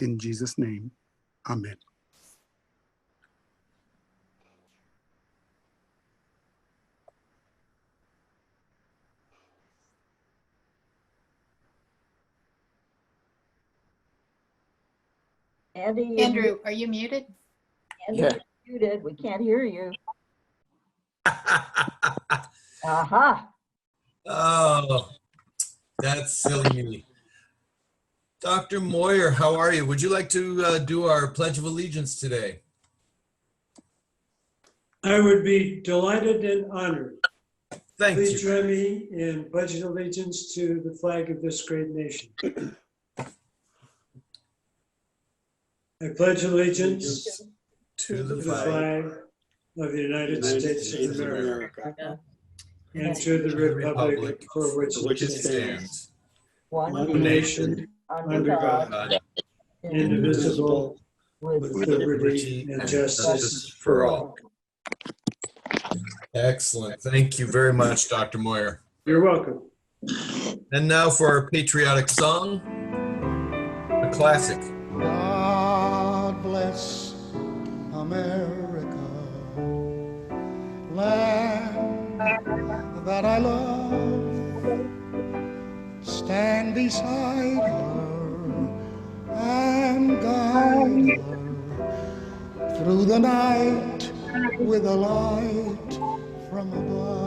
In Jesus' name, amen. Andy, Andrew, are you muted? Andy, Yeah. you're muted. We can't hear you. Aha. Oh, that's silly me. Dr. Moyer, how are you? Would you like to do our Pledge of Allegiance today? I would be delighted and honored. Thank Please you. join me in pledging allegiance to the flag of this great nation. I pledge allegiance To the to the flag flag of the United States of America and to the republic for which it stands, one nation, under God, indivisible, with liberty and justice for all. Excellent. Thank you very much, Dr. Moyer. You're welcome. And now for our patriotic song, a classic. God bless America, land that I love. Stand beside her and guide her through the night with a light from above.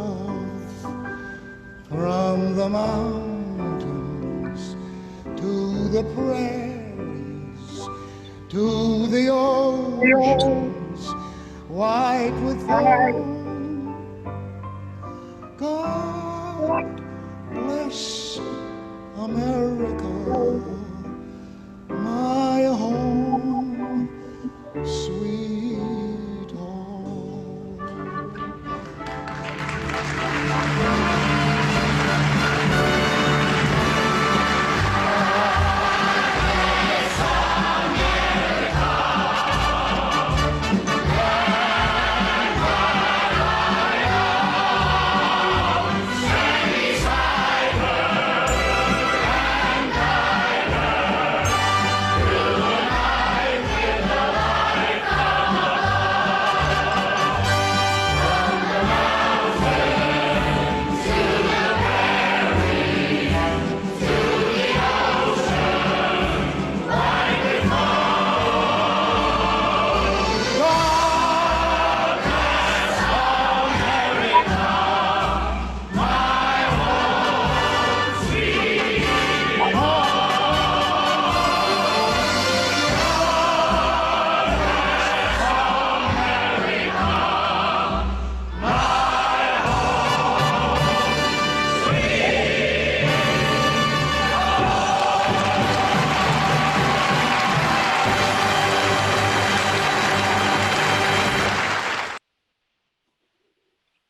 From the mountains to the prairies, to the oceans white with foam. God bless America, my home, sweet home.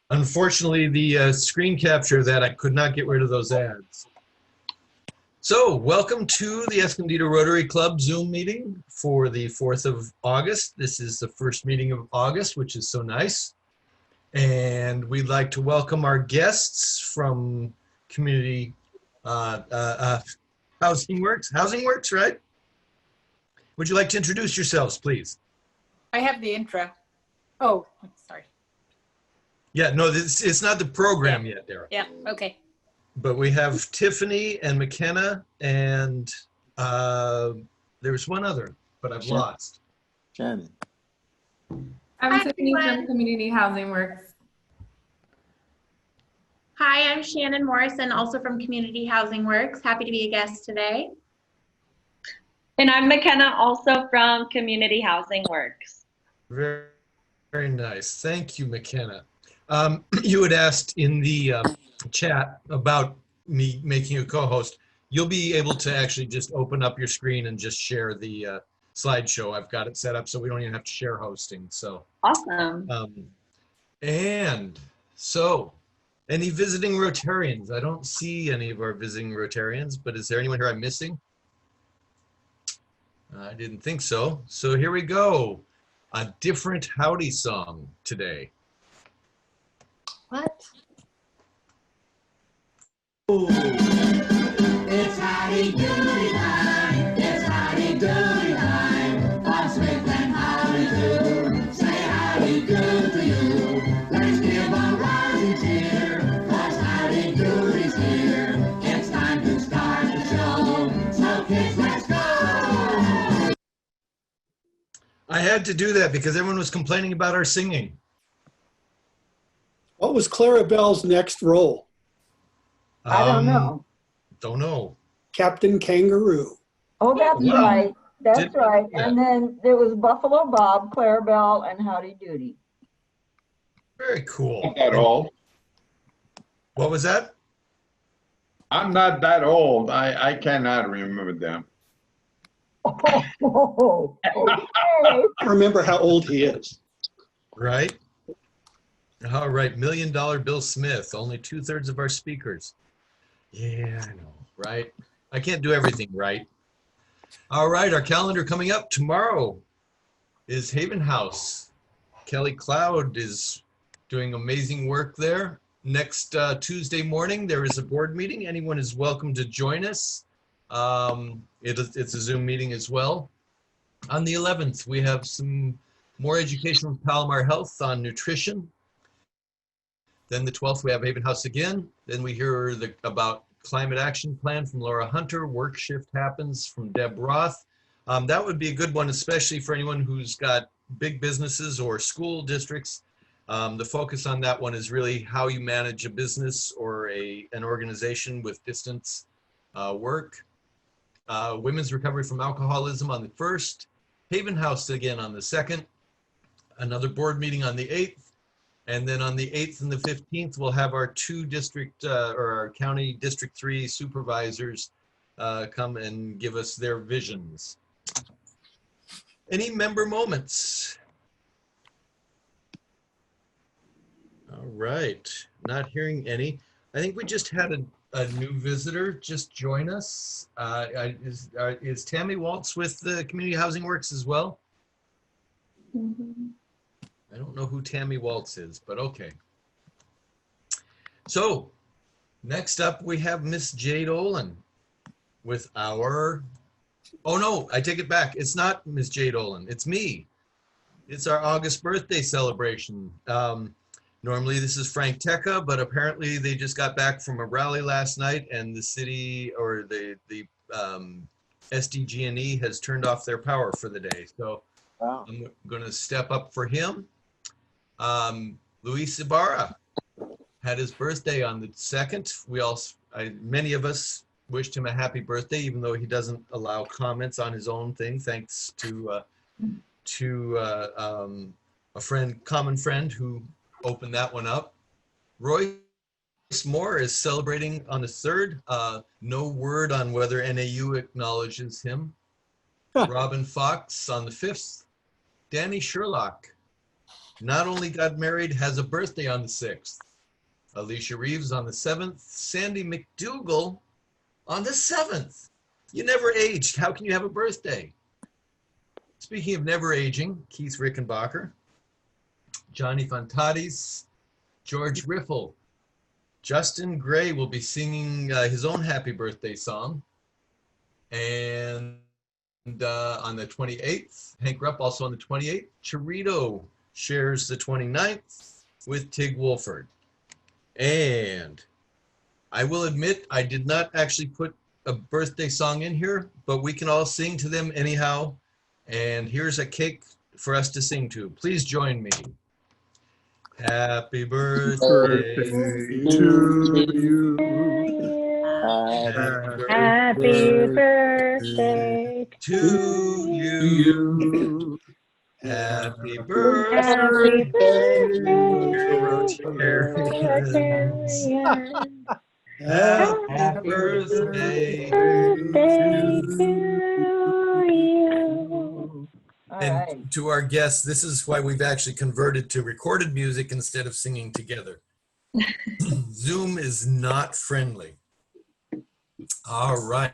Unfortunately, the screen capture that I could not get rid of those ads. So, welcome to the Escondido Rotary Club Zoom meeting for the 4th of August. This is the first meeting of August, which is so nice. And we'd like to welcome our guests from Community HousingWorks. HousingWorks, right? Would you like to introduce yourselves, please? I have the intro. Oh, sorry. Yeah, no, it's not the program yet, Dara. Yeah, okay. But we have Tiffany and McKenna, and there's one other, but I've lost. Shannon. I'm Tiffany from Community HousingWorks. Hi, I'm Shannon Morrison, also from Community HousingWorks. Happy to be a guest today. And I'm McKenna, also from Community HousingWorks. Very, very nice. Thank you, McKenna. You had asked in the chat about me making a co-host. You'll be able to actually just open up your screen and just share the slideshow. I've got it set up so we don't even have to share hosting. So awesome. And so, any visiting Rotarians? I don't see any of our visiting Rotarians, but is there anyone here I'm missing? I didn't think so. So here we go. A different howdy song today. What? It's howdy doody time. It's howdy doody I had to do that because everyone was complaining about our singing. What was Clarabelle's next role? I don't know. Don't know. Captain Kangaroo. Oh, that's Wow. right. That's Didn't right. know that. And then there was Buffalo Bob, Clarabelle, and Howdy Doody. Very cool. Not that old. What was that? I'm not that old. I cannot remember them. Oh, okay. Remember how old he is. Right? All right. $1 Million Bill Smith, only 2/3 of our speakers. Yeah, I know, right? I can't do everything right. All right, our calendar coming up tomorrow is Haven House. Kelly Cloud is doing amazing work there. Next Tuesday morning, there is a board meeting. Anyone is welcome to join us. It's a Zoom meeting as well. On the 11th, we have some more education from Palomar Health on nutrition. Then the 12th, we have Haven House again. Then we hear about Climate Action Plan from Laura Hunter. Work Shift Happens from Deb Roth. That would be a good one, especially for anyone who's got big businesses or school districts. The focus on that one is really how you manage a business or an organization with distance work. Women's recovery from alcoholism on the 1st. Haven House again on the 2nd. Another board meeting on the 8th. And then on the 8th and the 15th, we'll have our 2 district or our county District 3 supervisors come and give us their visions. Any member moments? All right, not hearing any. I think we just had a new visitor just join us. Is Tammy Waltz with the Community Housing Works as well? Mhm. I don't know who Tammy Waltz is, but okay. So next up we have Miss Jade Olin with our, oh no, I take it back. It's not Miss Jade Olin, it's me. It's our August birthday celebration. Normally this is Frank Tecca, but apparently they just got back from a rally last night and the city or the SDG&E has turned off their power for the day. So Wow. I'm gonna step up for him. Luis Ibarra had his birthday on the 2nd. Many of us wished him a happy birthday, even though he doesn't allow comments on his own thing, thanks to a common friend who opened that one up. Royce Moore is celebrating on the 3rd. No word on whether NAU acknowledges him. Robin Fox on the 5th. Danny Sherlock not only got married, has a birthday on the 6th. Alicia Reeves on the 7th. Sandy McDougall on the 7th. You never aged. How can you have a birthday? Speaking of never aging, Keith Rickenbacker, Johnny Fantatis, George Riffle. Justin Gray will be singing his own happy birthday song. And on the 28th, Hank Rupp also on the 28th. Chirito shares the 29th with Tig Wolford. And I will admit, I did not actually put a birthday song in here, but we can all sing to them anyhow. And here's a cake for us to sing to. Please join me. Happy birthday To you. Happy birthday to you. You. Happy Happy birthday, birthday, Rotarians. Rotarian. Happy birthday to you. All And right. to our guests, this is why we've actually converted to recorded music instead of singing together. Zoom is not friendly. All right.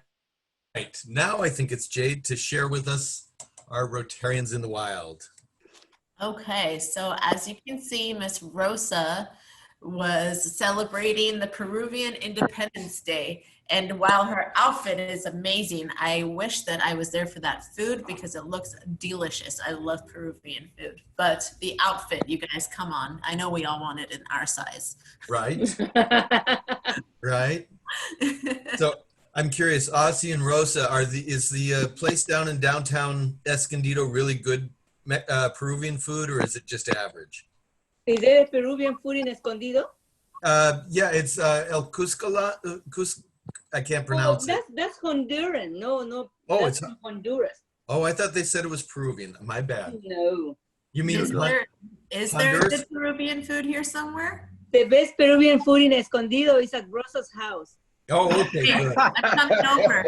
Now I think it's Jade to share with us our Rotarians in the Wild. Okay, so as you can see, Miss Rosa was celebrating the Peruvian Independence Day. And while her outfit is amazing, I wish that I was there for that food because it looks delicious. I love Peruvian food. But the outfit, you guys, come on. I know we all want it in our size. Right? Right? So I'm curious, Aussie and Rosa, is the place down in downtown Escondido really good Peruvian food, or is it just average? Is there a Peruvian food in Escondido? Yeah, it's El Cuscola. I can't Oh, pronounce it. that's Honduran. No, Oh, that's it's from Honduras. Oh, I thought they said it was Peruvian. My bad. No. You mean Is there Honduras? good Peruvian food here somewhere? The best Peruvian food in Escondido is at Rosa's house. Oh, okay, good. I'm coming over.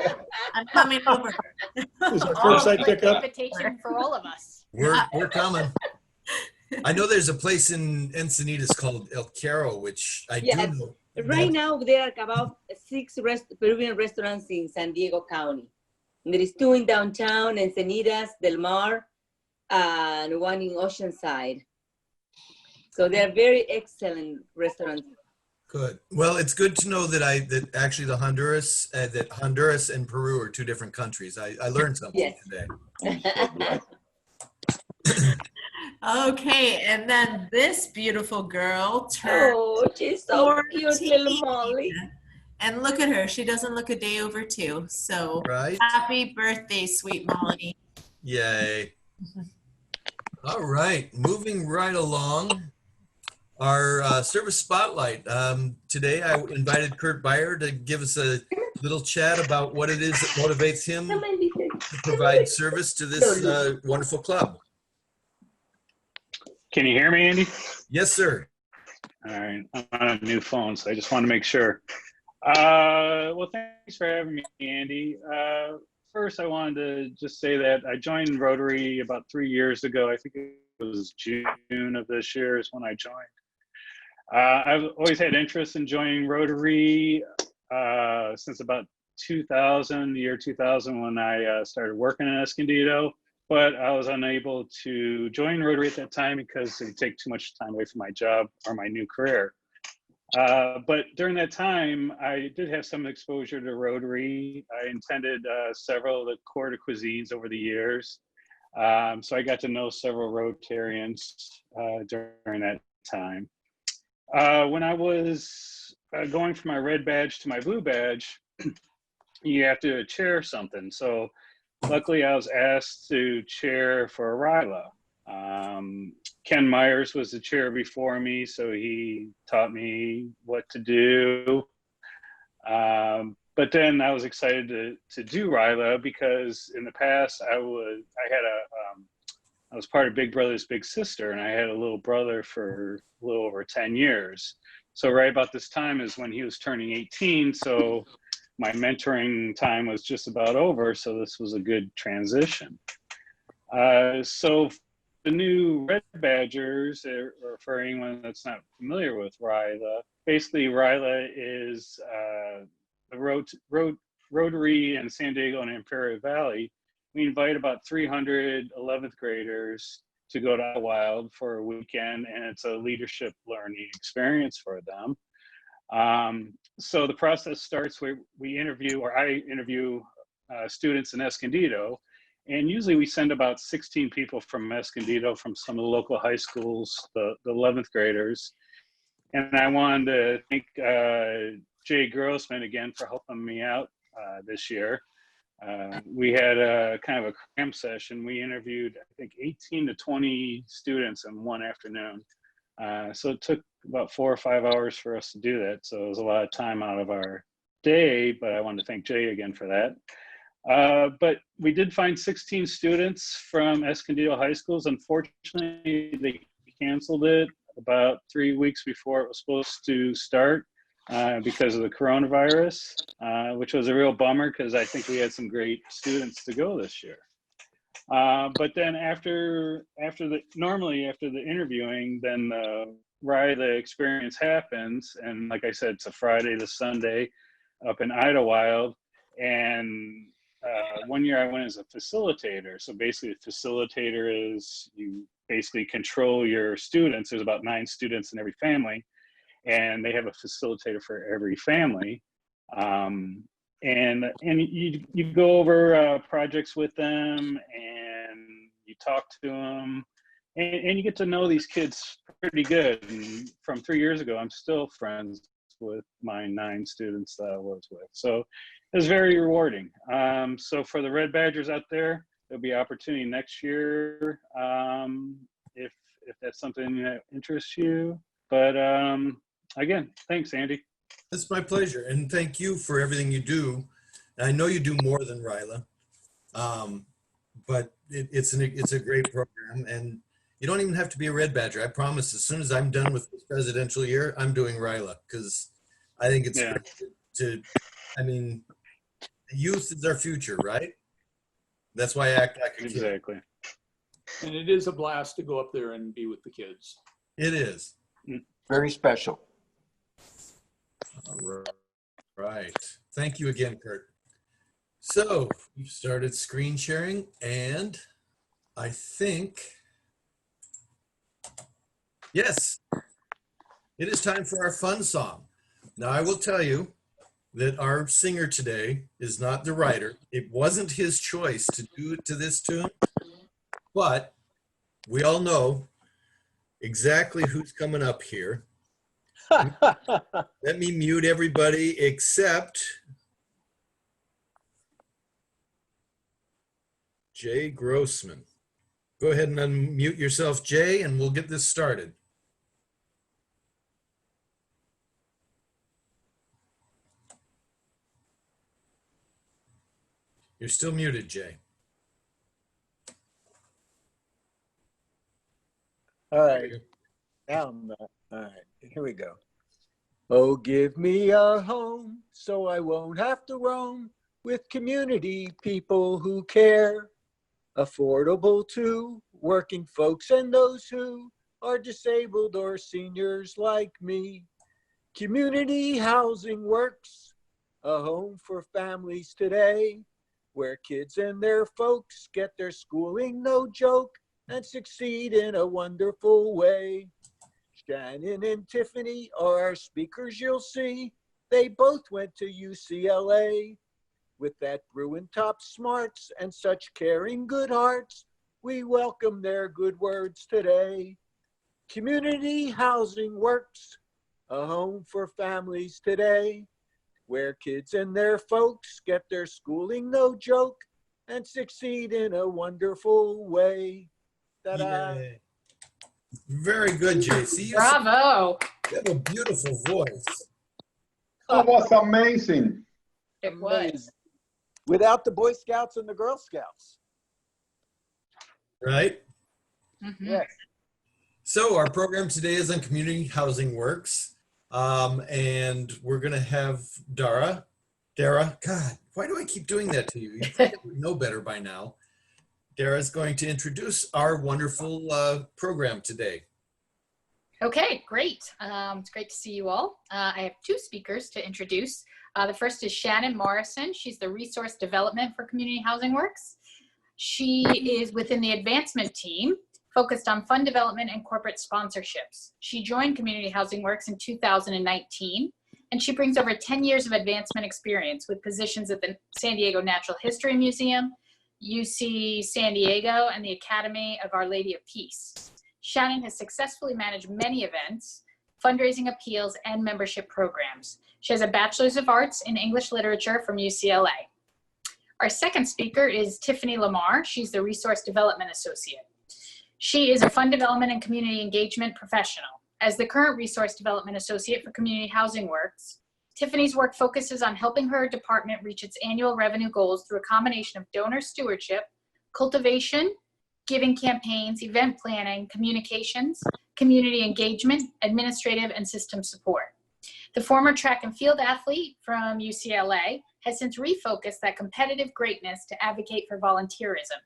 I'm coming over. Is it curbside pickup? Invitation for all of us. We're coming. I know there's a place in Encinitas called El Caro, which I do know. Right now, there are about 6 Peruvian restaurants in San Diego County. And there is 2 in downtown, Encinitas, Del Mar, and 1 in Oceanside. So they're very excellent restaurants. Good. Well, it's good to know that actually the Honduras and Peru are 2 different countries. I learned something today. Okay, and then this beautiful girl Oh, she's so cute, little Molly. And look at her. She doesn't look a day over 2. So right. Happy birthday, sweet Molly. Yay. All right, moving right along. Our service spotlight. Today I invited Kurt Beyer to give us a little chat about what it is that motivates him to provide service to this wonderful club. Can you hear me, Andy? Yes, sir. All right, I'm on a new phone, so I just want to make sure. Well, thanks for having me, Andy. First, I wanted to just say that I joined Rotary about 3 years ago. I think it was June of this year is when I joined. I've always had interest in joining Rotary since about 2000, the year 2000, when I started working in Escondido. But I was unable to join Rotary at that time because it would take too much time away from my job or my new career. But during that time, I did have some exposure to Rotary. I attended several of the Corps de Cuisines over the years. So I got to know several Rotarians during that time. When I was going from my red badge to my blue badge, you have to chair something. So luckily I was asked to chair for RILA. Ken Myers was the chair before me, so he taught me what to do. But then I was excited to do RILA because in the past I was part of Big Brother's Big Sister, and I had a little brother for a little over 10 years. So right about this time is when he was turning 18. So my mentoring time was just about over. So this was a good transition. So the new Red Badgers, or for anyone that's not familiar with RILA, basically RILA is the Rotary in San Diego and Imperial Valley. We invite about 300 11th graders to go to Wild for a weekend, and it's a leadership learning experience for them. So the process starts where I interview students in Escondido, and usually we send about 16 people from Escondido, from some of the local high schools, the 11th graders. And I wanted to thank Jay Grossman again for helping me out this year. We had a kind of a cram session. We interviewed, I think, 18 to 20 students in one afternoon. So it took about 4 or 5 hours for us to do that. So it was a lot of time out of our day, but I wanted to thank Jay again for that. But we did find 16 students from Escondido high schools. Unfortunately, they canceled it about 3 weeks before it was supposed to start because of the coronavirus, which was a real bummer because I think we had some great students to go this year. But then after the interviewing, then the RILA experience happens. And like I said, it's a Friday to Sunday up in Idlewild. And 1 year I went as a facilitator. So basically a facilitator is you basically control your students. There's about 9 students in every family, and they have a facilitator for every family. And you go over projects with them, and you talk to them, and you get to know these kids pretty good. And from 3 years ago, I'm still friends with my 9 students that I was with. So it was very rewarding. So for the Red Badgers out there, there'll be opportunity next year if that's something that interests you. But again, thanks, Andy. It's my pleasure, and thank you for everything you do. I know you do more than Ryla, but it's a great program, and you don't even have to be a Red Badger. I promise, as soon as I'm done with this presidential year, I'm doing Ryla, because I think it's great to, I mean, the youth is our future, right? That's why I act like a kid. Exactly. And it is a blast to go up there and be with the kids. It is. Very special. All right. Thank you again, Kurt. So we've started screen sharing, and I think, yes, it is time for our fun song. Now, I will tell you that our singer today is not the writer. It wasn't his choice to do it to this tune, but we all know exactly who's coming up here. Let me mute everybody except Jay Grossman. Go ahead and unmute yourself, Jay, and we'll get this started. You're still muted, Jay. All right. Now I'm not. All right. Here we go. Oh, give me a home so I won't have to roam, with community people who care. Affordable to working folks and those who are disabled or seniors like me. Community Housing Works, a home for families today, where kids and their folks get their schooling, no joke, and succeed in a wonderful way. Shannon and Tiffany are our speakers, you'll see. They both went to UCLA. With that Bruin top smarts and such caring good hearts, we welcome their good words today. Community Housing Works, a home for families today, where kids and their folks get their schooling, no joke, and succeed in a wonderful way. Ta-da. Yay. Very good, Jay. See, Bravo. You have a beautiful voice. That was amazing. It was. Without the Boy Scouts and the Girl Scouts. Right? Mm-hmm. Yes. So our program today is on Community Housing Works. And we're going to have Dara, God, why do I keep doing that to you? You would know better by now. Dara is going to introduce our wonderful program today. Okay, great. It's great to see you all. I have two speakers to introduce. The first is Shannon Morrison. She's the Resource Development for Community Housing Works. She is within the advancement team, focused on fund development and corporate sponsorships. She joined Community Housing Works in 2019, and she brings over 10 years of advancement experience with positions at the San Diego Natural History Museum, UC San Diego, and the Academy of Our Lady of Peace. Shannon has successfully managed many events, fundraising appeals, and membership programs. She has a Bachelor's of Arts in English Literature from UCLA. Our second speaker is Tiffany Lamar. She's the Resource Development Associate. She is a Fund Development and Community Engagement professional. As the current Resource Development Associate for Community Housing Works, Tiffany's work focuses on helping her department reach its annual revenue goals through a combination of donor stewardship, cultivation, giving campaigns, event planning, communications, community engagement, administrative, and system support. The former track and field athlete from UCLA has since refocused that competitive greatness to advocate for volunteerism,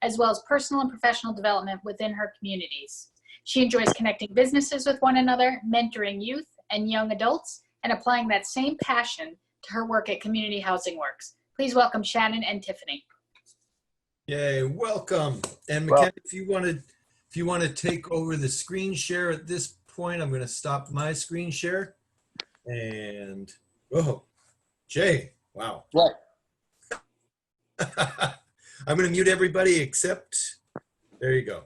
as well as personal and professional development within her communities. She enjoys connecting businesses with one another, mentoring youth and young adults, and applying that same passion to her work at Community Housing Works. Please welcome Shannon and Tiffany. Yay, welcome. And McKenna, if you want to take over the screen share at this point, I'm going to stop my screen share. And, oh, Jay, wow. What? I'm going to mute everybody except, there you go.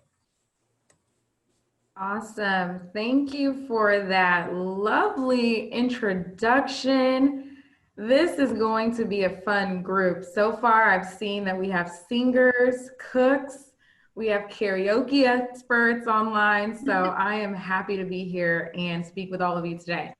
Awesome. Thank you for that lovely introduction. This is going to be a fun group. So far, I've seen that we have singers, cooks, we have karaoke experts online. So I am happy to be here and speak with all of you today.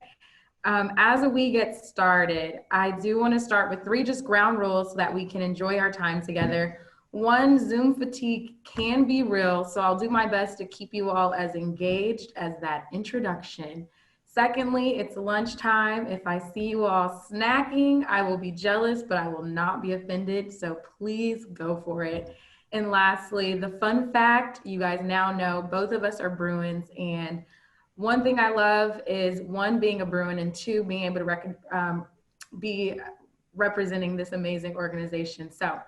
As we get started, I do want to start with 3 just ground rules so that we can enjoy our time together. 1, Zoom fatigue can be real, so I'll do my best to keep you all as engaged as that introduction. Secondly, it's lunchtime. If I see you all snacking, I will be jealous, but I will not be offended, so please go for it. And lastly, the fun fact, you guys now know both of us are Bruins, and one thing I love is 1, being a Bruin, and 2, being able to be representing this amazing organization. So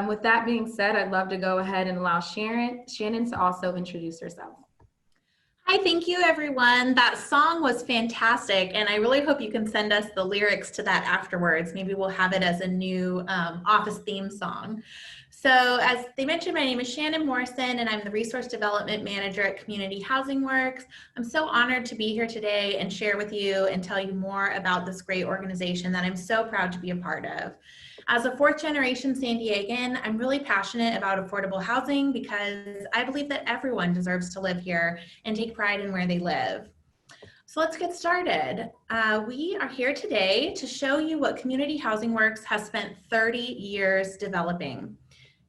with that being said, I'd love to go ahead and allow Shannon to also introduce herself. Hi, thank you everyone. That song was fantastic, and I really hope you can send us the lyrics to that afterwards. Maybe we'll have it as a new office theme song. So as they mentioned, my name is Shannon Morrison, and I'm the Resource Development Manager at Community HousingWorks. I'm so honored to be here today and share with you and tell you more about this great organization that I'm so proud to be a part of. As a 4th generation San Diegan, I'm really passionate about affordable housing because I believe that everyone deserves to live here and take pride in where they live. So let's get started. We are here today to show you what Community HousingWorks has spent 30 years developing.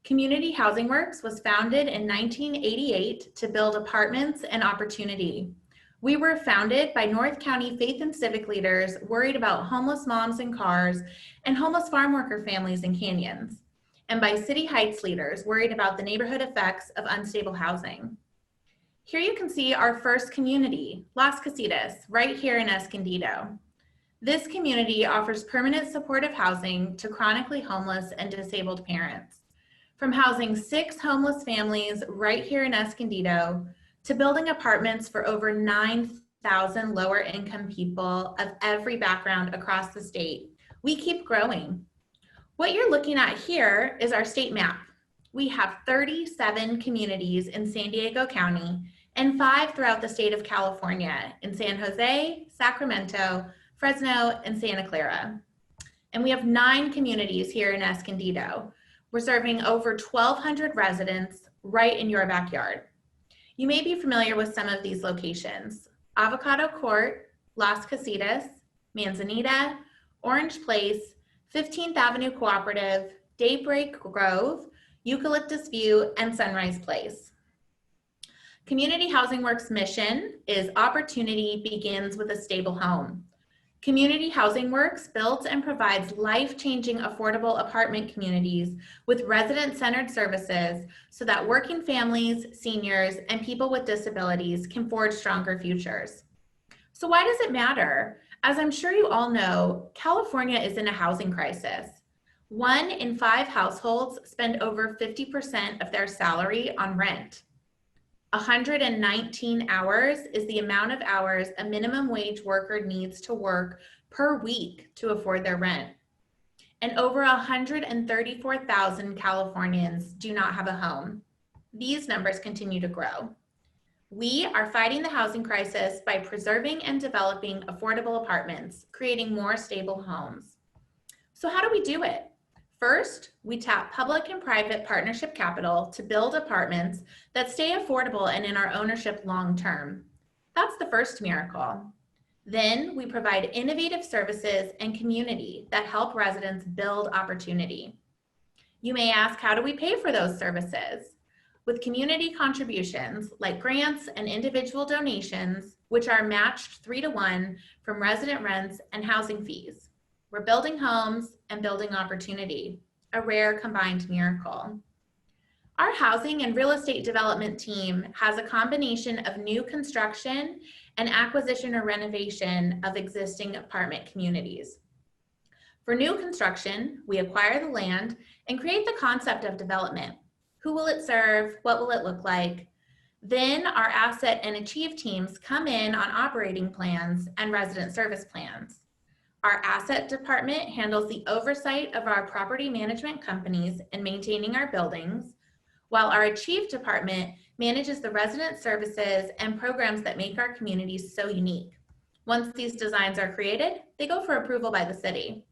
Community HousingWorks was founded in 1988 to build apartments and opportunity. We were founded by North County faith and civic leaders worried about homeless moms in cars and homeless farm worker families in canyons, and by City Heights leaders worried about the neighborhood effects of unstable housing. Here you can see our first community, Las Casitas, right here in Escondido. This community offers permanent supportive housing to chronically homeless and disabled parents. From housing 6 homeless families right here in Escondido to building apartments for over 9,000 lower income people of every background across the state, we keep growing. What you're looking at here is our state map. We have 37 communities in San Diego County and 5 throughout the state of California in San Jose, Sacramento, Fresno, and Santa Clara. And we have 9 communities here in Escondido. We're serving over 1,200 residents right in your backyard. You may be familiar with some of these locations: Avocado Court, Las Casitas, Manzanita, Orange Place, 15th Avenue Cooperative, Daybreak Grove, Eucalyptus View, and Sunrise Place. Community HousingWorks' mission is opportunity begins with a stable home. Community HousingWorks builds and provides life-changing affordable apartment communities with resident-centered services so that working families, seniors, and people with disabilities can forge stronger futures. So why does it matter? As I'm sure you all know, California is in a housing crisis. 1 in 5 households spend over 50% of their salary on rent. 119 hours is the amount of hours a minimum wage worker needs to work per week to afford their rent. And over 134,000 Californians do not have a home. These numbers continue to grow. We are fighting the housing crisis by preserving and developing affordable apartments, creating more stable homes. So how do we do it? First, we tap public and private partnership capital to build apartments that stay affordable and in our ownership long-term. That's the first miracle. Then we provide innovative services and community that help residents build opportunity. You may ask, how do we pay for those services? With community contributions like grants and individual donations, which are matched 3-to-1 from resident rents and housing fees. We're building homes and building opportunity, a rare combined miracle. Our housing and real estate development team has a combination of new construction and acquisition or renovation of existing apartment communities. For new construction, we acquire the land and create the concept of development. Who will it serve? What will it look like? Then our asset and achieve teams come in on operating plans and resident service plans. Our asset department handles the oversight of our property management companies in maintaining our buildings, while our achieve department manages the resident services and programs that make our communities so unique. Once these designs are created, they go for approval by the city.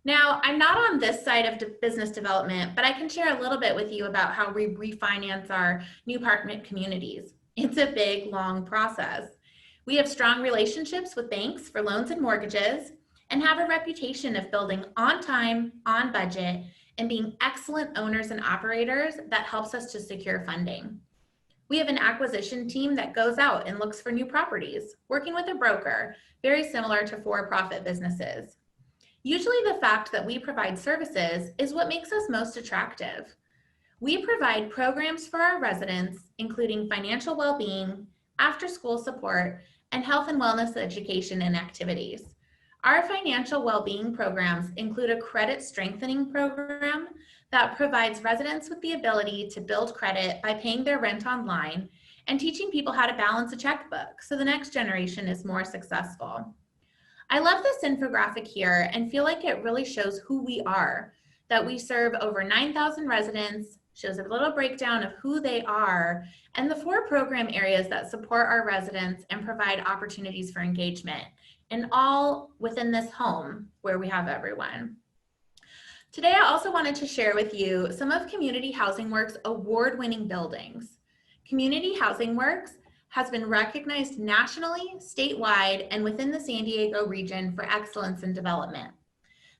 Now, I'm not on this side of business development, but I can share a little bit with you about how we refinance our new apartment communities. It's a big, long process. We have strong relationships with banks for loans and mortgages and have a reputation of building on time, on budget, and being excellent owners and operators that helps us to secure funding. We have an acquisition team that goes out and looks for new properties, working with a broker, very similar to for-profit businesses. Usually the fact that we provide services is what makes us most attractive. We provide programs for our residents, including financial well-being, after-school support, and health and wellness education and activities. Our financial well-being programs include a credit strengthening program that provides residents with the ability to build credit by paying their rent online and teaching people how to balance a checkbook so the next generation is more successful. I love this infographic here and feel like it really shows who we are, that we serve over 9,000 residents, shows a little breakdown of who they are, and the 4 program areas that support our residents and provide opportunities for engagement, and all within this home where we have everyone. Today, I also wanted to share with you some of Community HousingWorks award-winning buildings. Community HousingWorks has been recognized nationally, statewide, and within the San Diego region for excellence in development.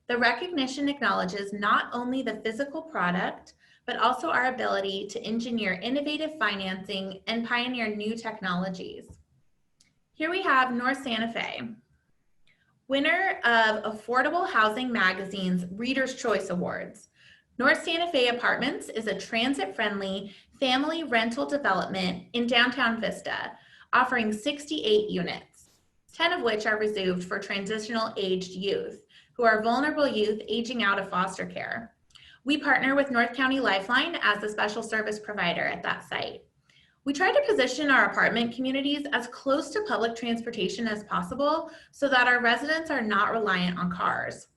The recognition acknowledges not only the physical product, but also our ability to engineer innovative financing and pioneer new technologies. Here we have North Santa Fe, winner of Affordable Housing Magazine's Reader's Choice Awards. North Santa Fe Apartments is a transit-friendly family rental development in downtown Vista, offering 68 units, 10 of which are reserved for transitional aged youth, who are vulnerable youth aging out of foster care. We partner with North County Lifeline as the special service provider at that site. We try to position our apartment communities as close to public transportation as possible so that our residents are not reliant on cars.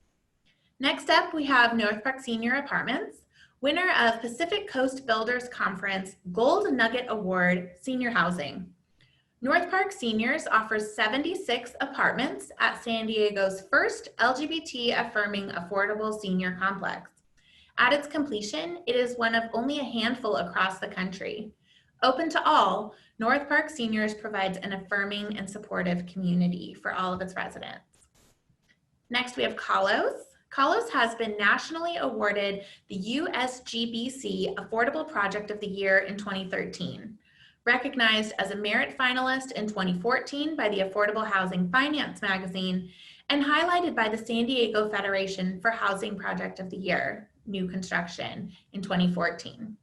Next up, we have North Park Senior Apartments, winner of Pacific Coast Builders Conference Gold Nugget Award Senior Housing. North Park Seniors offers 76 apartments at San Diego's first LGBT-affirming affordable senior complex. At its completion, it is one of only a handful across the country. Open to all, North Park Seniors provides an affirming and supportive community for all of its residents. Next, we have Kalos. Kalos has been nationally awarded the USGBC Affordable Project of the Year in 2013, recognized as a merit finalist in 2014 by the Affordable Housing Finance magazine, and highlighted by the San Diego Federation for Housing Project of the Year, new construction, in 2014.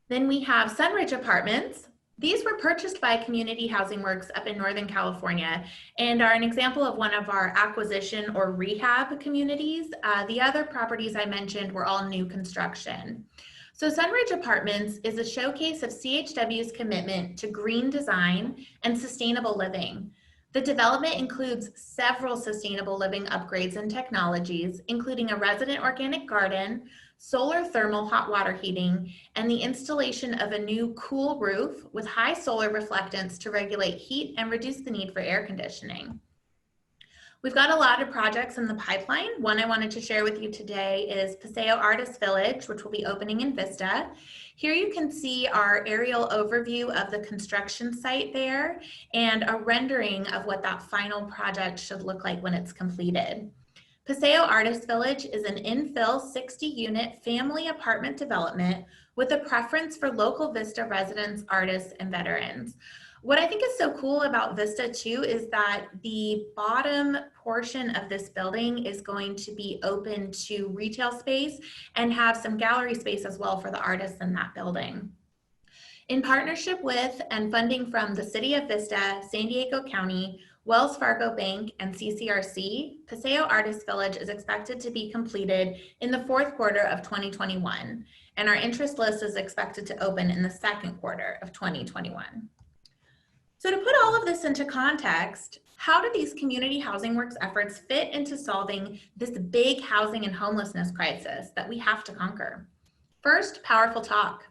Then we have Sunridge Apartments. These were purchased by Community HousingWorks up in Northern California and are an example of one of our acquisition or rehab communities. The other properties I mentioned were all new construction. So Sunridge Apartments is a showcase of CHW's commitment to green design and sustainable living. The development includes several sustainable living upgrades and technologies, including a resident organic garden, solar thermal hot water heating, and the installation of a new cool roof with high solar reflectance to regulate heat and reduce the need for air conditioning. We've got a lot of projects in the pipeline. One I wanted to share with you today is Paseo Artist Village, which will be opening in Vista. Here you can see our aerial overview of the construction site there and a rendering of what that final project should look like when it's completed. Paseo Artist Village is an infill 60-unit family apartment development with a preference for local Vista residents, artists, and veterans. What I think is so cool about Vista too is that the bottom portion of this building is going to be open to retail space and have some gallery space as well for the artists in that building. In partnership with and funding from the City of Vista, San Diego County, Wells Fargo Bank, and CCRC, Paseo Artist Village is expected to be completed in the fourth quarter of 2021, and our interest list is expected to open in the second quarter of 2021. So to put all of this into context, how do these Community HousingWorks efforts fit into solving this big housing and homelessness crisis that we have to conquer? First, powerful talk.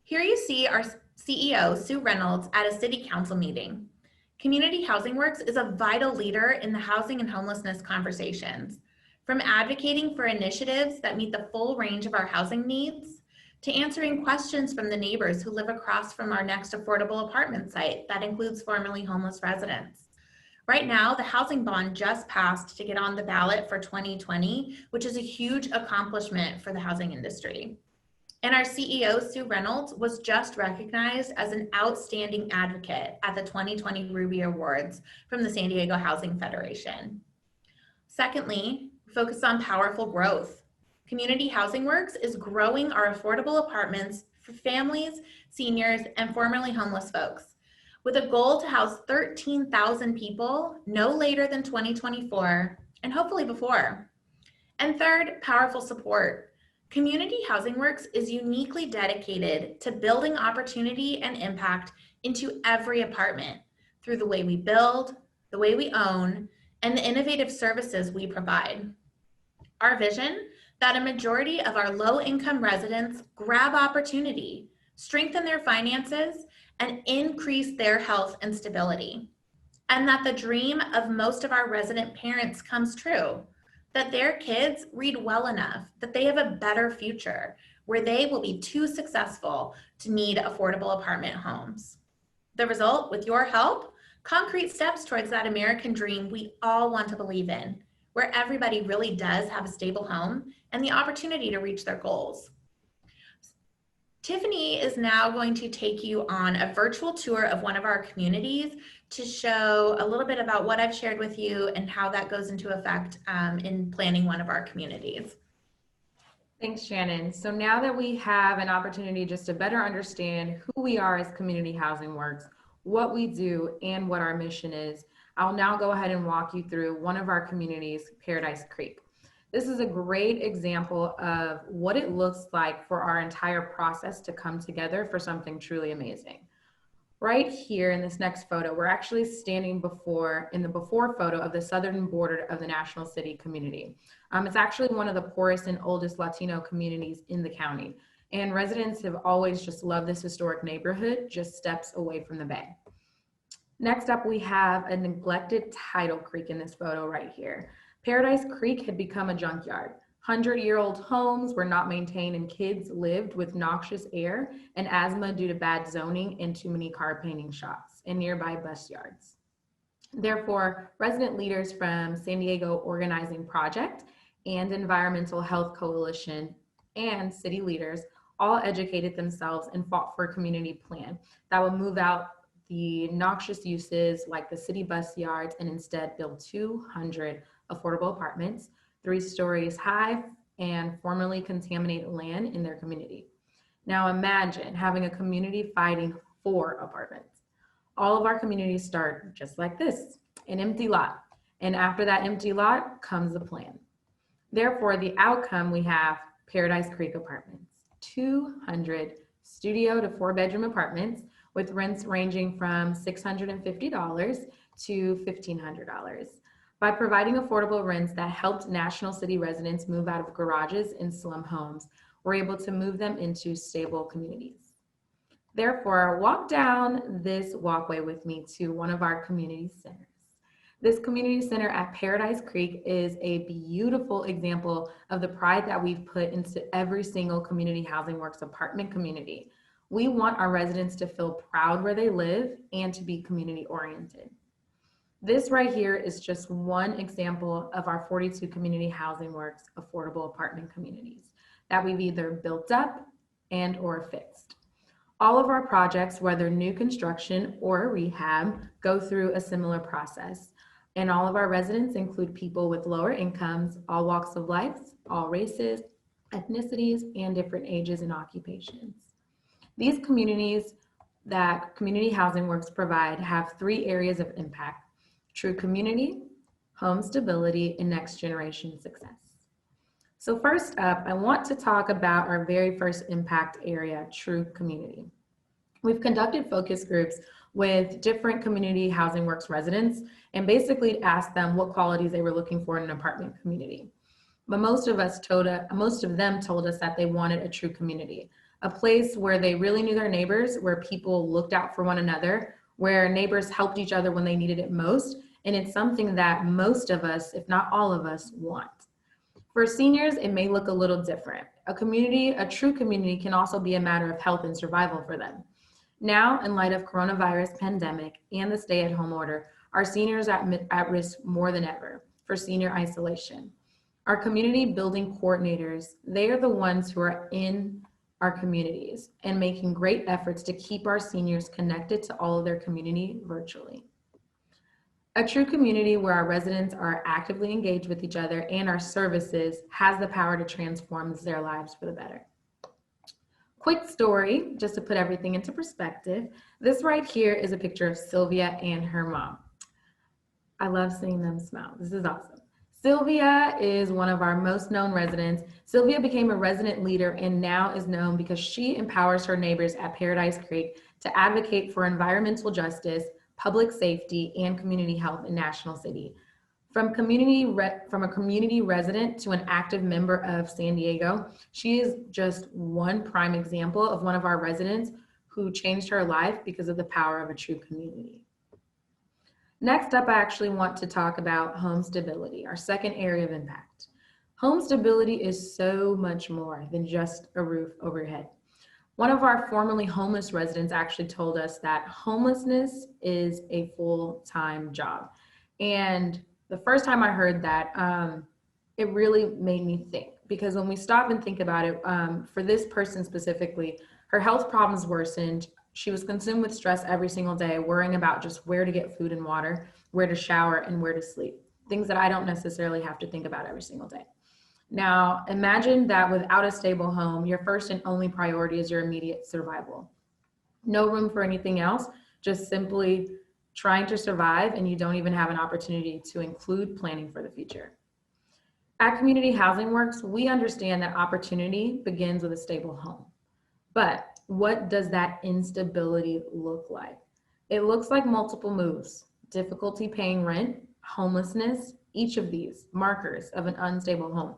Here you see our CEO, Sue Reynolds, at a city council meeting. Community HousingWorks is a vital leader in the housing and homelessness conversations. From advocating for initiatives that meet the full range of our housing needs, to answering questions from the neighbors who live across from our next affordable apartment site that includes formerly homeless residents. Right now, the housing bond just passed to get on the ballot for 2020, which is a huge accomplishment for the housing industry. And our CEO, Sue Reynolds, was just recognized as an outstanding advocate at the 2020 Ruby Awards from the San Diego Housing Federation. Secondly, focus on powerful growth. Community HousingWorks is growing our affordable apartments for families, seniors, and formerly homeless folks, with a goal to house 13,000 people no later than 2024, and hopefully before. And third, powerful support. Community HousingWorks is uniquely dedicated to building opportunity and impact into every apartment through the way we build, the way we own, and the innovative services we provide. Our vision, that a majority of our low-income residents grab opportunity, strengthen their finances, and increase their health and stability. And that the dream of most of our resident parents comes true, that their kids read well enough, that they have a better future, where they will be too successful to need affordable apartment homes. The result, with your help, concrete steps towards that American dream we all want to believe in, where everybody really does have a stable home and the opportunity to reach their goals. Tiffany is now going to take you on a virtual tour of one of our communities to show a little bit about what I've shared with you and how that goes into effect in planning one of our communities. Thanks, Shannon. So now that we have an opportunity just to better understand who we are as Community HousingWorks, what we do, and what our mission is, I'll now go ahead and walk you through one of our communities, Paradise Creek. This is a great example of what it looks like for our entire process to come together for something truly amazing. Right here in this next photo, we're actually standing in the before photo of the southern border of the National City community. It's actually one of the poorest and oldest Latino communities in the county. And residents have always just loved this historic neighborhood, just steps away from the bay. Next up, we have a neglected tidal creek in this photo right here. Paradise Creek had become a junkyard. 100-year-old homes were not maintained and kids lived with noxious air and asthma due to bad zoning and too many car painting shops and nearby bus yards. Therefore, resident leaders from San Diego Organizing Project and Environmental Health Coalition and city leaders all educated themselves and fought for a community plan that would move out the noxious uses like the city bus yards and instead build 200 affordable apartments, 3 stories high, and formerly contaminated land in their community. Now imagine having a community fighting for apartments. All of our communities start just like this, an empty lot. And after that empty lot comes a plan. Therefore, the outcome, we have Paradise Creek Apartments, 200 studio to 4-bedroom apartments with rents ranging from $650 to $1,500. By providing affordable rents that helped National City residents move out of garages and slum homes, we're able to move them into stable communities. Therefore, walk down this walkway with me to one of our community centers. This community center at Paradise Creek is a beautiful example of the pride that we've put into every single Community HousingWorks apartment community. We want our residents to feel proud where they live and to be community oriented. This right here is just one example of our 42 Community HousingWorks affordable apartment communities that we've either built up and or fixed. All of our projects, whether new construction or rehab, go through a similar process. And all of our residents include people with lower incomes, all walks of life, all races, ethnicities, and different ages and occupations. These communities that Community HousingWorks provide have 3 areas of impact: true community, home stability, and next generation success. So first up, I want to talk about our very first impact area, true community. We've conducted focus groups with different Community HousingWorks residents and basically asked them what qualities they were looking for in an apartment community. But most of them told us that they wanted a true community, a place where they really knew their neighbors, where people looked out for one another, where neighbors helped each other when they needed it most. And it's something that most of us, if not all of us, want. For seniors, it may look a little different. A true community can also be a matter of health and survival for them. Now, in light of coronavirus pandemic and the stay-at-home order, our seniors are at risk more than ever for senior isolation. Our community building coordinators, they are the ones who are in our communities and making great efforts to keep our seniors connected to all of their community virtually. A true community where our residents are actively engaged with each other and our services has the power to transform their lives for the better. Quick story, just to put everything into perspective. This right here is a picture of Sylvia and her mom. I love seeing them smile. This is awesome. Sylvia is one of our most known residents. Sylvia became a resident leader and now is known because she empowers her neighbors at Paradise Creek to advocate for environmental justice, public safety, and community health in National City. From a community resident to an active member of San Diego, she is just one prime example of one of our residents who changed her life because of the power of a true community. Next up, I actually want to talk about home stability, our second area of impact. Home stability is so much more than just a roof over your head. One of our formerly homeless residents actually told us that homelessness is a full-time job. And the first time I heard that, it really made me think, because when we stop and think about it, for this person specifically, her health problems worsened. She was consumed with stress every single day, worrying about just where to get food and water, where to shower, and where to sleep. Things that I don't necessarily have to think about every single day. Now, imagine that without a stable home, your first and only priority is your immediate survival. No room for anything else, just simply trying to survive, and you don't even have an opportunity to include planning for the future. At Community HousingWorks, we understand that opportunity begins with a stable home. But what does that instability look like? It looks like multiple moves, difficulty paying rent, homelessness, each of these markers of an unstable home.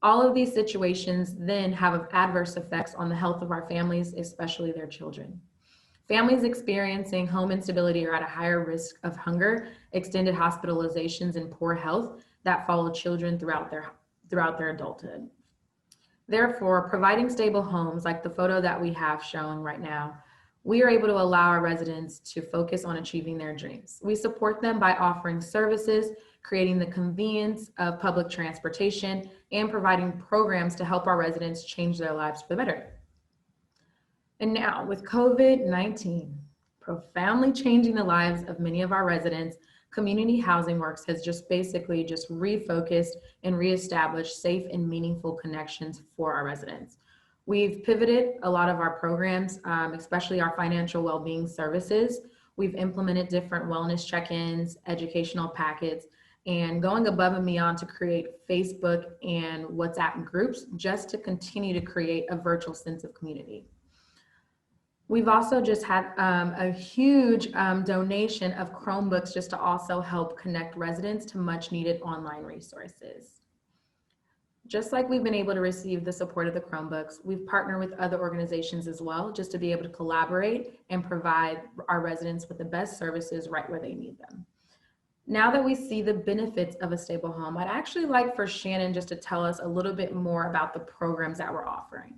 All of these situations then have adverse effects on the health of our families, especially their children. Families experiencing home instability are at a higher risk of hunger, extended hospitalizations, and poor health that follow children throughout their adulthood. Therefore, providing stable homes like the photo that we have shown right now, we are able to allow our residents to focus on achieving their dreams. We support them by offering services, creating the convenience of public transportation, and providing programs to help our residents change their lives for the better. And now, with COVID-19 profoundly changing the lives of many of our residents, Community HousingWorks has basically refocused and reestablished safe and meaningful connections for our residents. We've pivoted a lot of our programs, especially our financial well-being services. We've implemented different wellness check-ins, educational packets, and going above and beyond to create Facebook and WhatsApp groups just to continue to create a virtual sense of community. We've also just had a huge donation of Chromebooks just to also help connect residents to much needed online resources. Just like we've been able to receive the support of the Chromebooks, we've partnered with other organizations as well, just to be able to collaborate and provide our residents with the best services right where they need them. Now that we see the benefits of a stable home, I'd actually like for Shannon just to tell us a little bit more about the programs that we're offering.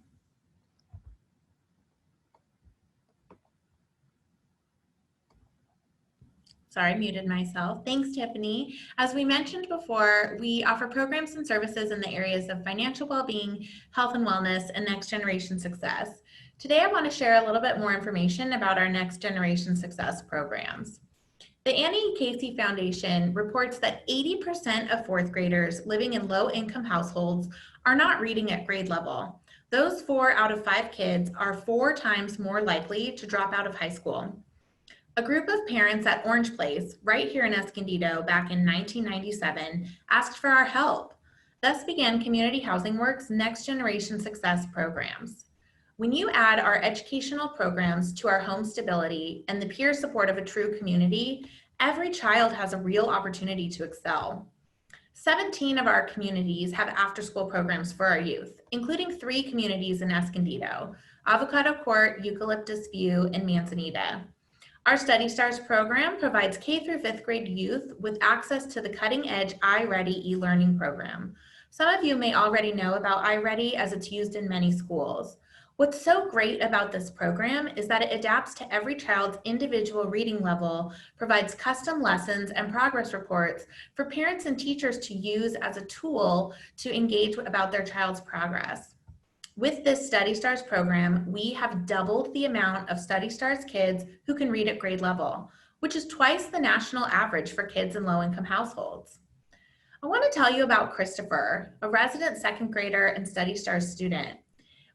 Sorry, muted myself. Thanks, Tiffany. As we mentioned before, we offer programs and services in the areas of financial well-being, health and wellness, and next generation success. Today, I want to share a little bit more information about our next generation success programs. The Annie Casey Foundation reports that 80% of fourth graders living in low-income households are not reading at grade level. Those 4 out of 5 kids are 4 times more likely to drop out of high school. A group of parents at Orange Place, right here in Escondido back in 1997, asked for our help. Thus began Community HousingWorks' Next Generation Success programs. When you add our educational programs to our home stability and the peer support of a true community, every child has a real opportunity to excel. 17 of our communities have after-school programs for our youth, including 3 communities in Escondido, Avocado Court, Eucalyptus View, and Manzanita. Our Study Stars program provides K through 5th grade youth with access to the cutting-edge iReady e-learning program. Some of you may already know about iReady as it's used in many schools. What's so great about this program is that it adapts to every child's individual reading level, provides custom lessons and progress reports for parents and teachers to use as a tool to engage about their child's progress. With this Study Stars program, we have doubled the amount of Study Stars kids who can read at grade level, which is twice the national average for kids in low-income households. I want to tell you about Christopher, a resident 2nd grader and Study Stars student.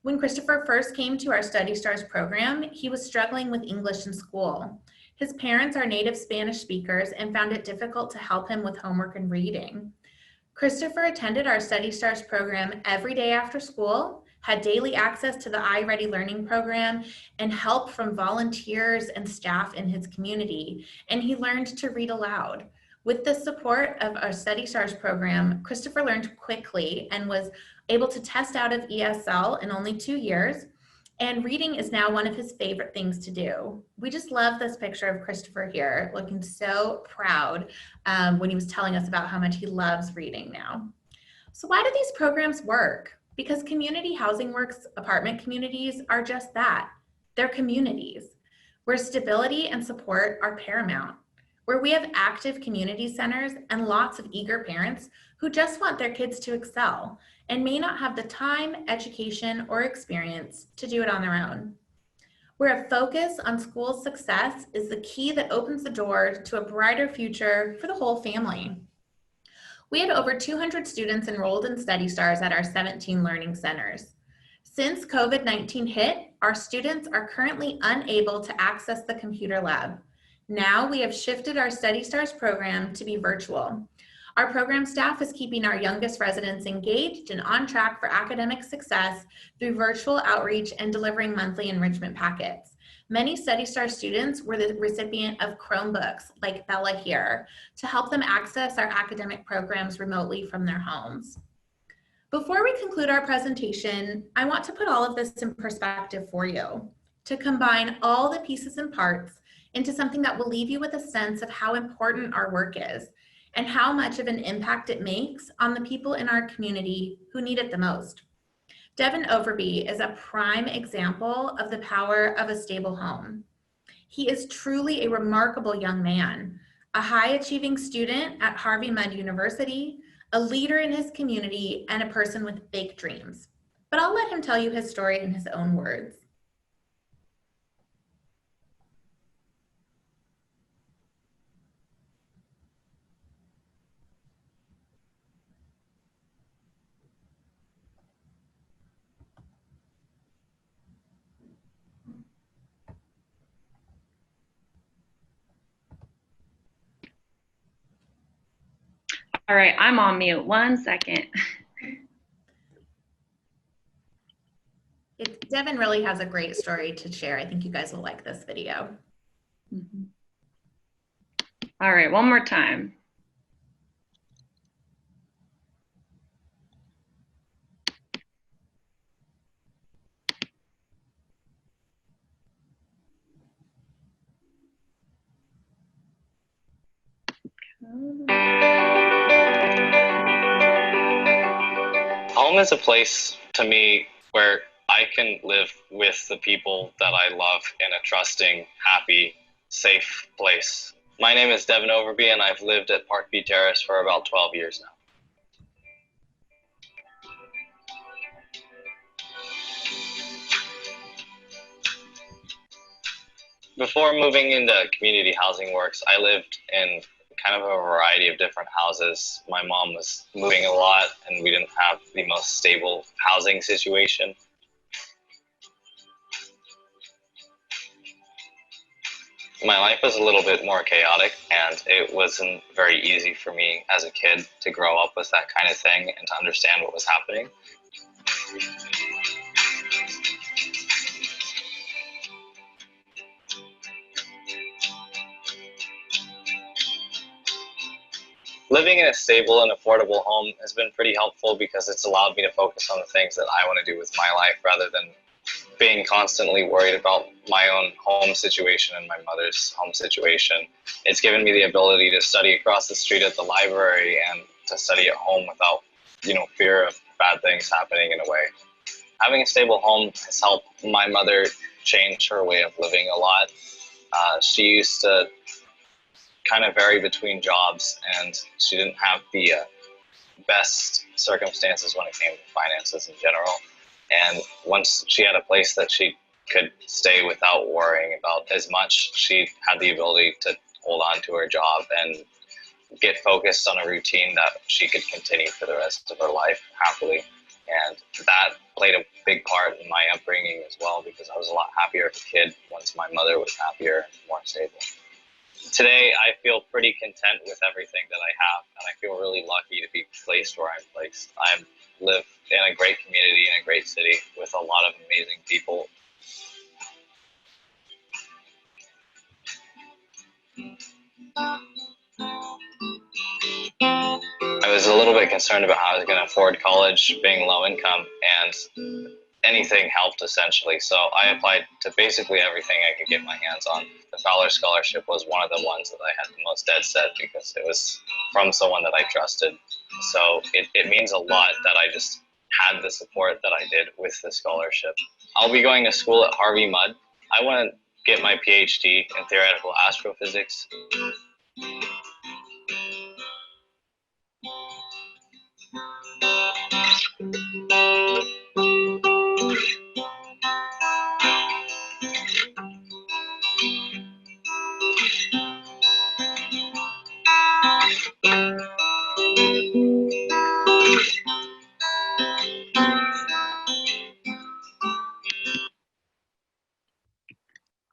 When Christopher first came to our Study Stars program, he was struggling with English in school. His parents are native Spanish speakers and found it difficult to help him with homework and reading. Christopher attended our Study Stars program every day after school, had daily access to the iReady learning program, and help from volunteers and staff in his community, and he learned to read aloud. With the support of our Study Stars program, Christopher learned quickly and was able to test out of ESL in only 2 years, and reading is now one of his favorite things to do. We just love this picture of Christopher here, looking so proud when he was telling us about how much he loves reading now. So why do these programs work? Because Community HousingWorks apartment communities are just that. They're communities where stability and support are paramount, where we have active community centers and lots of eager parents who just want their kids to excel and may not have the time, education, or experience to do it on their own. Where a focus on school success is the key that opens the door to a brighter future for the whole family. We had over 200 students enrolled in Study Stars at our 17 learning centers. Since COVID-19 hit, our students are currently unable to access the computer lab. Now we have shifted our Study Stars program to be virtual. Our program staff is keeping our youngest residents engaged and on track for academic success through virtual outreach and delivering monthly enrichment packets. Many Study Stars students were the recipient of Chromebooks, like Bella here, to help them access our academic programs remotely from their homes. Before we conclude our presentation, I want to put all of this in perspective for you, to combine all the pieces and parts into something that will leave you with a sense of how important our work is and how much of an impact it makes on the people in our community who need it the most. Devin Overby is a prime example of the power of a stable home. He is truly a remarkable young man, a high-achieving student at Harvey Mudd University, a leader in his community, and a person with big dreams. But I'll let him tell you his story in his own words. All right, I'm on mute. 1 second. Devin really has a great story to share. I think you guys will like this video. All right, one more time. Home is a place to me where I can live with the people that I love in a trusting, happy, safe place. My name is Devin Overby, and I've lived at Park View Terrace for about 12 years now. Before moving into Community HousingWorks, I lived in kind of a variety of different houses. My mom was moving a lot, and we didn't have the most stable housing situation. My life was a little bit more chaotic, and it wasn't very easy for me as a kid to grow up with that kind of thing and to understand what was happening. Living in a stable and affordable home has been pretty helpful because it's allowed me to focus on the things that I want to do with my life rather than being constantly worried about my own home situation and my mother's home situation, it's given me the ability to study across the street at the library and to study at home without, fear of bad things happening in a way. Having a stable home has helped my mother change her way of living a lot. She used to kind of vary between jobs, and she didn't have the best circumstances when it came to finances in general. And once she had a place that she could stay without worrying about as much, she had the ability to hold on to her job and get focused on a routine that she could continue for the rest of her life happily. And that played a big part in my upbringing as well, because I was a lot happier as a kid once my mother was happier and more stable. Today, I feel pretty content with everything that I have, and I feel really lucky to be placed where I'm placed. I live in a great community in a great city with a lot of amazing people. I was a little bit concerned about how I was going to afford college being low income, and anything helped essentially. So I applied to basically everything I could get my hands on. The Fowler Scholarship was one of the ones that I had the most dead set because it was from someone that I trusted. So it means a lot that I just had the support that I did with the scholarship. I'll be going to school at Harvey Mudd. I want to get my PhD in theoretical astrophysics.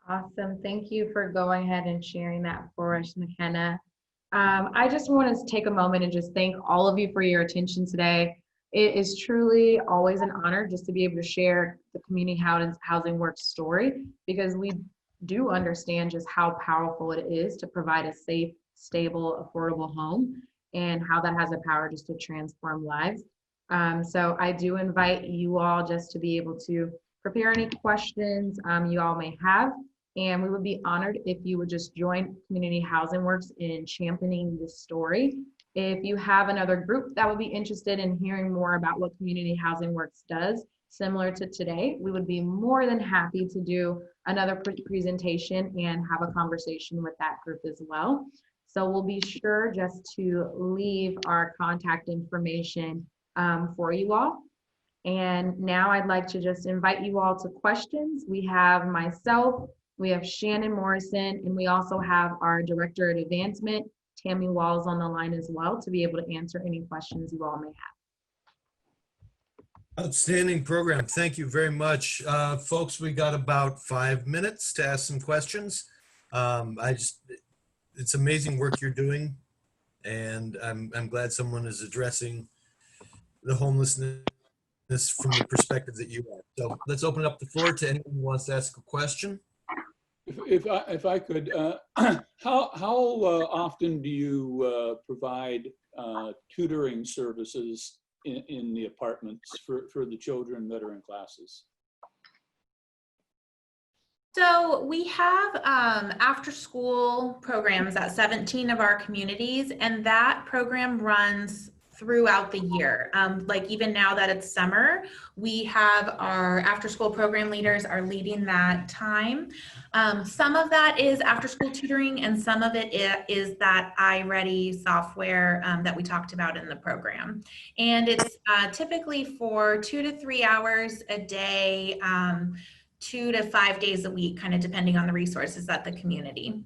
Awesome. Thank you for going ahead and sharing that for us, McKenna. I just want to take a moment and just thank all of you for your attention today. It is truly always an honor just to be able to share the Community HousingWorks story, because we do understand just how powerful it is to provide a safe, stable, affordable home, and how that has the power just to transform lives. So I do invite you all just to be able to prepare any questions you all may have. And we would be honored if you would just join Community HousingWorks in championing this story. If you have another group that would be interested in hearing more about what Community HousingWorks does, similar to today, we would be more than happy to do another presentation and have a conversation with that group as well. So we'll be sure just to leave our contact information for you all. And now I'd like to just invite you all to questions. We have myself, we have Shannon Morrison, and we also have our Director of Advancement, Tammy Walls, on the line as well to be able to answer any questions you all may have. Outstanding program. Thank you very much. Folks, we got about 5 minutes to ask some questions. It's amazing work you're doing, and I'm glad someone is addressing the homelessness from the perspective that you are. So let's open up the floor to anyone who wants to ask a question. If I could, how often do you provide tutoring services in the apartments for the children that are in classes? So we have after school programs at 17 of our communities, and that program runs throughout the year. Like even now that it's summer, we have our after school program leaders are leading that time. Some of that is after school tutoring, and some of it is that iReady software that we talked about in the program. And it's typically for 2 to 3 hours a day, 2 to 5 days a week, kind of depending on the resources at the community.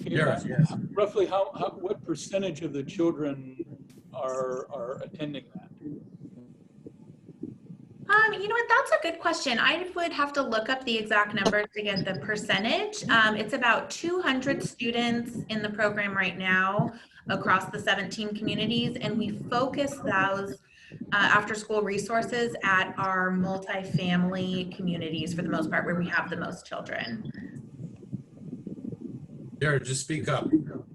Yes. Roughly what percentage of the children are attending that? You know what, that's a good question. I would have to look up the exact numbers to get the percentage. It's about 200 students in the program right now across the 17 communities, and we focus those after school resources at our multifamily communities for the most part, where we have the most children. Jared, just speak up.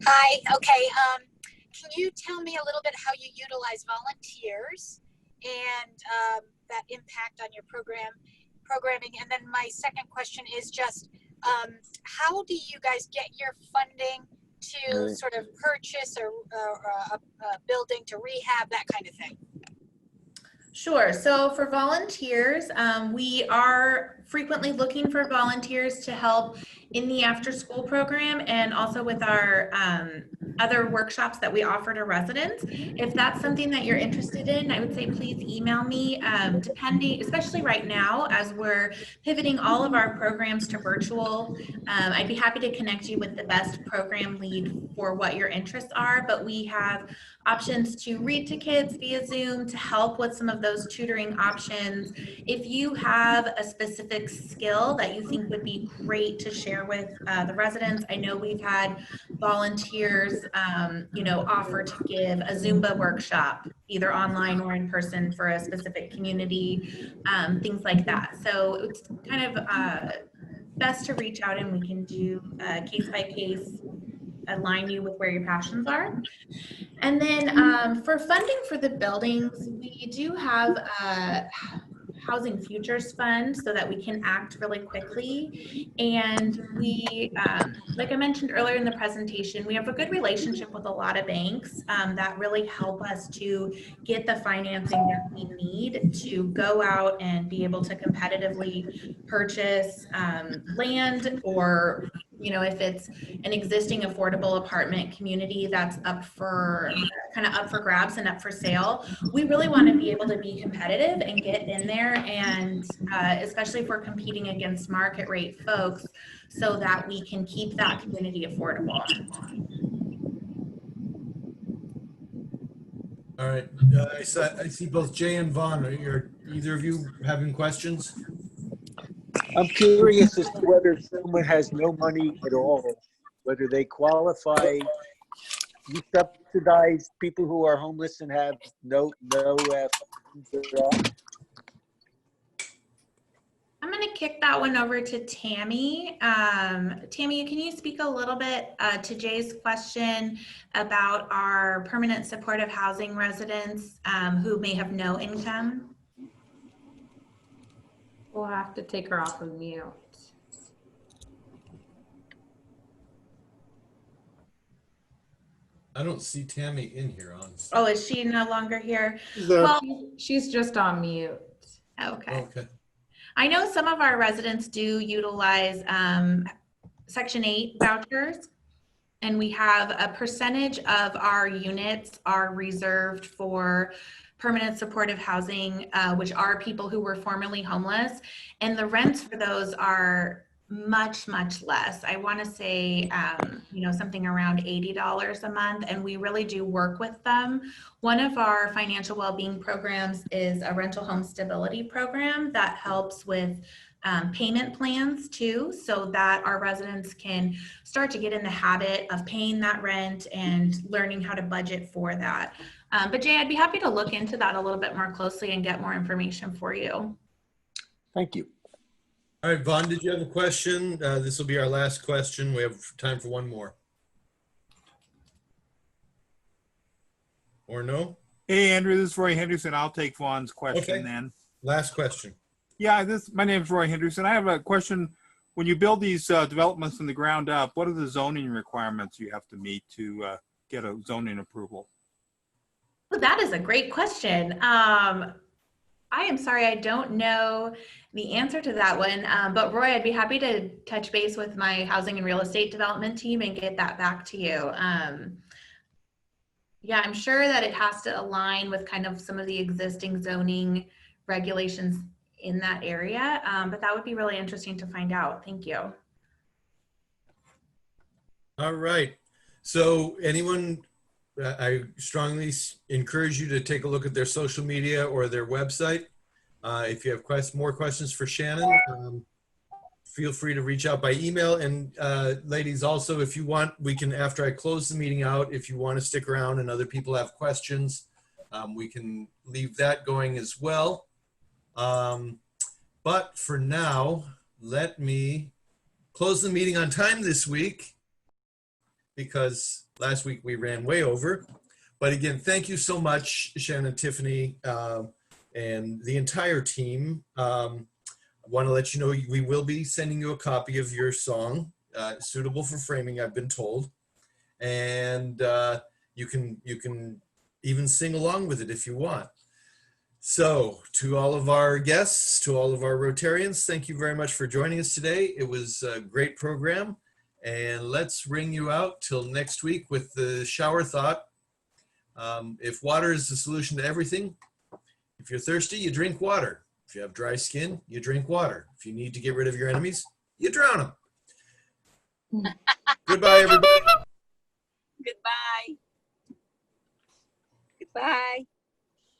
Hi, okay. can you tell me a little bit how you utilize volunteers and that impact on your programming? And then my second question is just, how do you guys get your funding to sort of purchase a building to rehab, that kind of thing? Sure. So for volunteers, we are frequently looking for volunteers to help in the after-school program and also with our other workshops that we offer to residents. If that's something that you're interested in, I would say please email me, depending, especially right now as we're pivoting all of our programs to virtual. I'd be happy to connect you with the best program lead for what your interests are, but we have options to read to kids via Zoom to help with some of those tutoring options. If you have a specific skill that you think would be great to share with the residents, I know we've had volunteers, offer to give a Zumba workshop, either online or in person for a specific community, things like that. So it's kind of best to reach out and we can do case by case, align you with where your passions are. And then for funding for the buildings, we do have a Housing Futures Fund so that we can act really quickly. And we, like I mentioned earlier in the presentation, we have a good relationship with a lot of banks that really help us to get the financing that we need to go out and be able to competitively purchase land, or if it's an existing affordable apartment community that's up for grabs and up for sale, we really want to be able to be competitive and get in there, and especially if we're competing against market rate folks, so that we can keep that community affordable. All right. I see both Jay and Vaughn. Are either of you having questions? I'm curious as to whether someone has no money at all, whether they qualify. You subsidize people who are homeless and have no funds at all? I'm going to kick that one over to Tammy. Tammy, can you speak a little bit to Jay's question about our permanent supportive housing residents who may have no income? We'll have to take her off of mute. I don't see Tammy in here, honestly. Oh, is she no longer here? Well, she's just on mute. Okay. Okay. I know some of our residents do utilize Section 8 vouchers, and we have a percentage of our units are reserved for permanent supportive housing, which are people who were formerly homeless, and the rents for those are much less. I want to say something around $80 a month, and we really do work with them. One of our financial well-being programs is a rental home stability program that helps with payment plans too, so that our residents can start to get in the habit of paying that rent and learning how to budget for that. But Jay, I'd be happy to look into that a little bit more closely and get more information for you. Thank you. All right, Vaughn, did you have a question? This will be our last question. We have time for one more. Or no? Hey, Andrew, this is Roy Henderson. I'll take Vaughn's question then. Last question. Yeah, my name is Roy Henderson. I have a question. When you build these developments from the ground up, what are the zoning requirements you have to meet to get a zoning approval? Well, that is a great question. I am sorry, I don't know the answer to that one, but Roy, I'd be happy to touch base with my housing and real estate development team and get that back to you. Yeah, I'm sure that it has to align with kind of some of the existing zoning regulations in that area, but that would be really interesting to find out. Thank you. All right. So anyone, I strongly encourage you to take a look at their social media or their website. If you have more questions for Shannon, feel free to reach out by email. And ladies, also, if you want, we can, after I close the meeting out, if you want to stick around and other people have questions, we can leave that going as well. But for now, let me close the meeting on time this week, because last week we ran way over. But again, thank you so much, Shannon and Tiffany, and the entire team. I want to let you know we will be sending you a copy of your song, suitable for framing, I've been told. And you can even sing along with it if you want. So to all of our guests, to all of our Rotarians, thank you very much for joining us today. It was a great program. And let's ring you out till next week with the shower thought. If water is the solution to everything, if you're thirsty, you drink water. If you have dry skin, you drink water. If you need to get rid of your enemies, you drown them. Goodbye, everybody. Goodbye. Goodbye.